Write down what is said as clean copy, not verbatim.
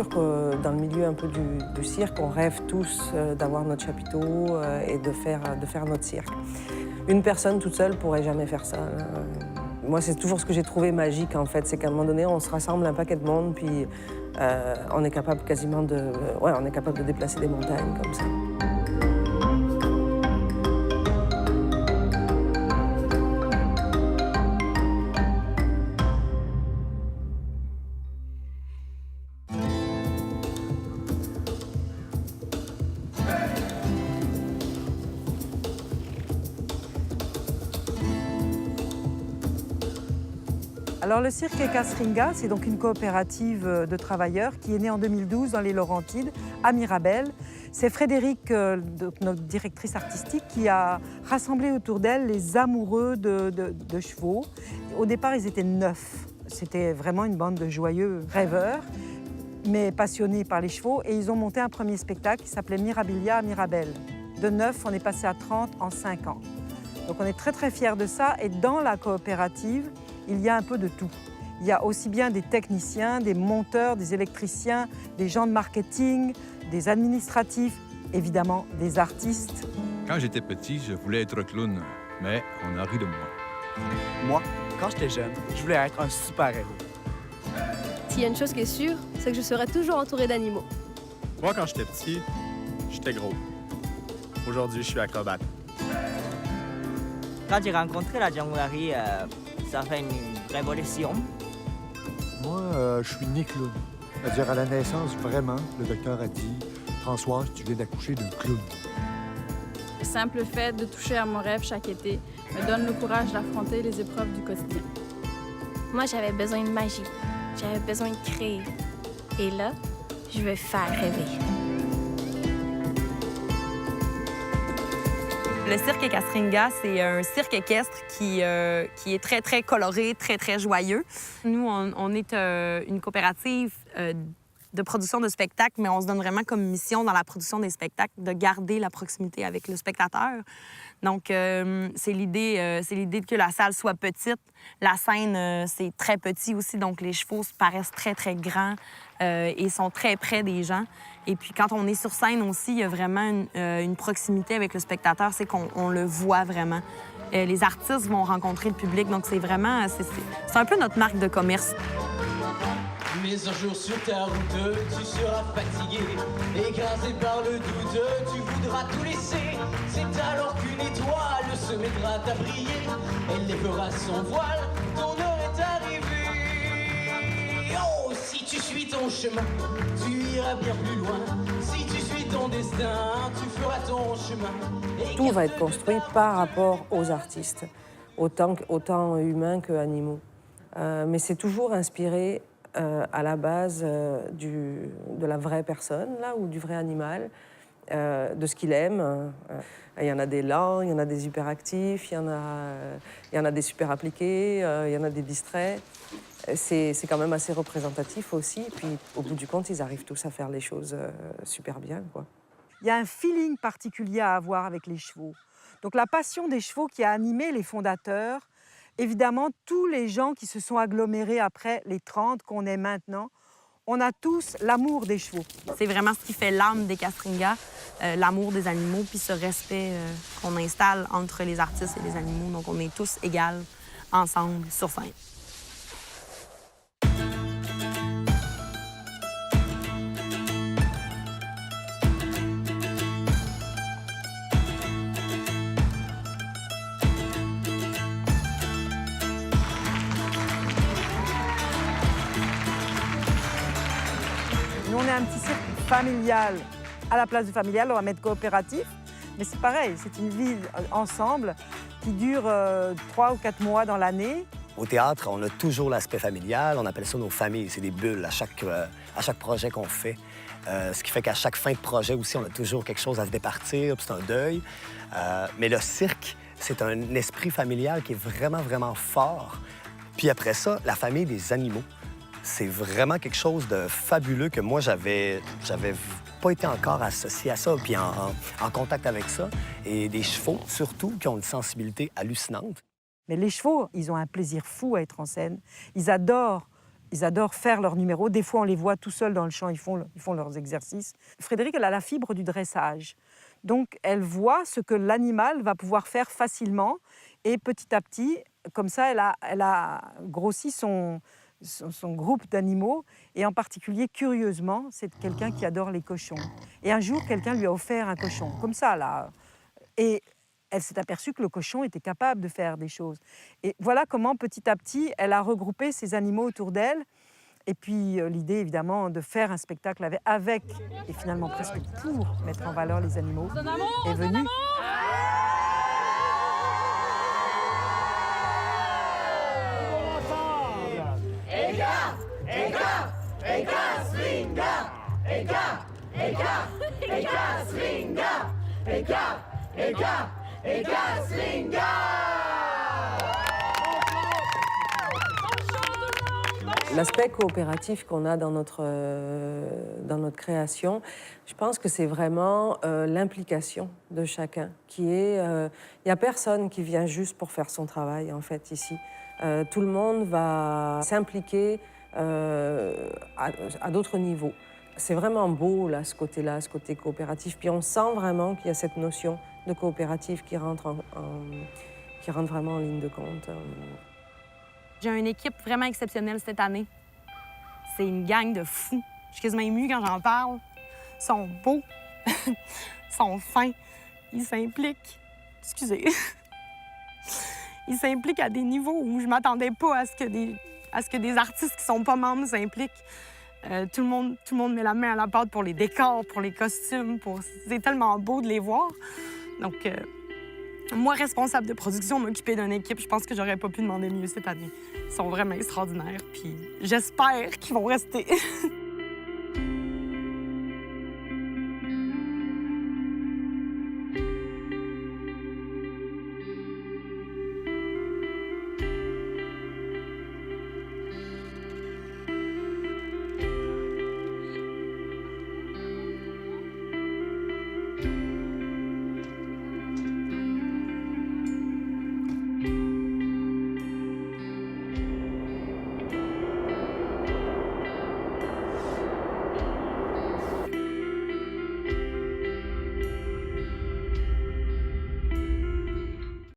sûr que dans le milieu un peu du cirque, on rêve tous d'avoir notre chapiteau et de faire notre cirque. Une personne toute seule pourrait jamais faire ça. Moi, c'est toujours ce que j'ai trouvé magique, en fait. C'est qu'à un moment donné, on se rassemble un paquet de monde, puis on est capable quasiment on est capable de déplacer des montagnes comme ça. Alors le cirque Casringa, c'est donc une coopérative de travailleurs qui est née en 2012 dans les Laurentides, à Mirabel. C'est Frédéric, notre directrice artistique, qui a rassemblé autour d'elle les amoureux de chevaux. Au départ, ils étaient 9. C'était vraiment une bande de joyeux rêveurs, mais passionnés par les chevaux. Et ils ont monté un premier spectacle qui s'appelait Mirabilia à Mirabel. De 9, on est passé à 30 en 5 ans. Donc on est très très fiers de ça. Et dans la coopérative, il y a un peu de tout. Il y a aussi bien des techniciens, des monteurs, des électriciens, des gens de marketing, des administratifs, évidemment des artistes. Quand j'étais petit, je voulais être clown, mais on a ri de moi. Moi, quand j'étais jeune, je voulais être un super-héros. S'il y a une chose qui est sûre, c'est que je serai toujours entouré d'animaux. Moi, quand j'étais petit, j'étais gros. Aujourd'hui, je suis acrobate. Quand j'ai rencontré la janglerie, ça fait une révolution. Moi, je suis né clown. C'est-à-dire, à la naissance, vraiment, le docteur a dit « Françoise, tu viens d'accoucher d'un clown ». Le simple fait de toucher à mon rêve chaque été me donne le courage d'affronter les épreuves du quotidien. Moi, j'avais besoin de magie. J'avais besoin de créer. Et là, je veux faire rêver. Le cirque Casringa, c'est un cirque équestre qui est très, très coloré, très, très joyeux. Nous, on est une coopérative de production de spectacles, mais on se donne vraiment comme mission dans la production des spectacles de garder la proximité avec le spectateur. Donc, c'est l'idée que la salle soit petite. La scène, c'est très petit aussi, donc les chevaux paraissent très, très grands et sont très près des gens. Et puis, quand on est sur scène aussi, il y a vraiment une proximité avec le spectateur, c'est qu'on le voit vraiment. Les artistes vont rencontrer le public, donc c'est vraiment... C'est un peu notre marque de commerce. Mais un jour sur ta route, tu seras fatigué, écrasé par le doute, tu voudras tout laisser. C'est alors qu'une étoile se mettra à briller, elle lèvera son voile, ton heure est arrivée. Oh, si tu suis ton chemin, tu iras bien plus loin. Si tu suis ton destin, tu feras ton chemin. Tout va être construit par rapport aux artistes, autant humains qu'animaux. Mais c'est toujours inspiré à la base de la vraie personne, là, ou du vrai animal, de ce qu'il aime. Il y en a des lents, il y en a des hyperactifs, il y en a des super appliqués, il y en a des distraits. C'est quand même assez représentatif aussi. Et puis, au bout du compte, ils arrivent tous à faire les choses super bien, quoi. Il y a un feeling particulier à avoir avec les chevaux. Donc la passion des chevaux qui a animé les fondateurs, évidemment, tous les gens qui se sont agglomérés après les 30 qu'on est maintenant, on a tous l'amour des chevaux. C'est vraiment ce qui fait l'âme des Casringa, l'amour des animaux, puis ce respect qu'on installe entre les artistes et les animaux. Donc, on est tous égales, ensemble, sur scène. Nous, on est un petit cirque familial. À la place du familial, on va mettre coopératif. Mais c'est pareil, c'est une vie ensemble qui dure 3 ou 4 mois dans l'année. Au théâtre, on a toujours l'aspect familial. On appelle ça nos familles. C'est des bulles à chaque projet qu'on fait. Ce qui fait qu'à chaque fin de projet aussi, on a toujours quelque chose à se départir, puis c'est un deuil. Mais le cirque, c'est un esprit familial qui est vraiment, vraiment fort. Puis après ça, la famille des animaux. C'est vraiment quelque chose de fabuleux que moi, j'avais pas été encore associé à ça, puis en contact avec ça. Et des chevaux, surtout, qui ont une sensibilité hallucinante. Mais les chevaux, ils ont un plaisir fou à être en scène. Ils adorent Ils adorent faire leurs numéros. Des fois, on les voit tout seuls dans le champ, ils font leurs exercices. Frédéric, elle a la fibre du dressage. Donc, elle voit ce que l'animal va pouvoir faire facilement. Et petit à petit, comme ça, elle a grossi son groupe d'animaux. Et en particulier, curieusement, c'est quelqu'un qui adore les cochons. Et un jour, quelqu'un lui a offert un cochon, comme ça, là. Et elle s'est aperçue que le cochon était capable de faire des choses. Et voilà comment, petit à petit, elle a regroupé ses animaux autour d'elle. Et puis, l'idée, évidemment, de faire un spectacle avec, et finalement presque pour mettre en valeur les animaux, est venue. L'aspect coopératif qu'on a dans notre création, je pense que c'est vraiment l'implication de chacun. Il n'y a personne qui vient juste pour faire son travail, en fait, ici. Tout le monde va s'impliquer à d'autres niveaux. C'est vraiment beau, là, ce côté-là, ce côté coopératif. Puis on sent vraiment qu'il y a cette notion de coopérative qui rentre vraiment en ligne de compte. J'ai une équipe vraiment exceptionnelle cette année. C'est une gang de fous. Je suis quasiment émue quand j'en parle. Ils sont beaux, ils sont fins, ils s'impliquent. Excusez. Ils s'impliquent à des niveaux où je ne m'attendais pas à ce que des artistes qui ne sont pas membres s'impliquent. Tout le monde met la main à la pâte pour les décors, pour les costumes. C'est tellement beau de les voir. Donc, moi, responsable de production, m'occuper d'une équipe, je pense que j'aurais pas pu demander mieux cette année. Ils sont vraiment extraordinaires, puis j'espère qu'ils vont rester.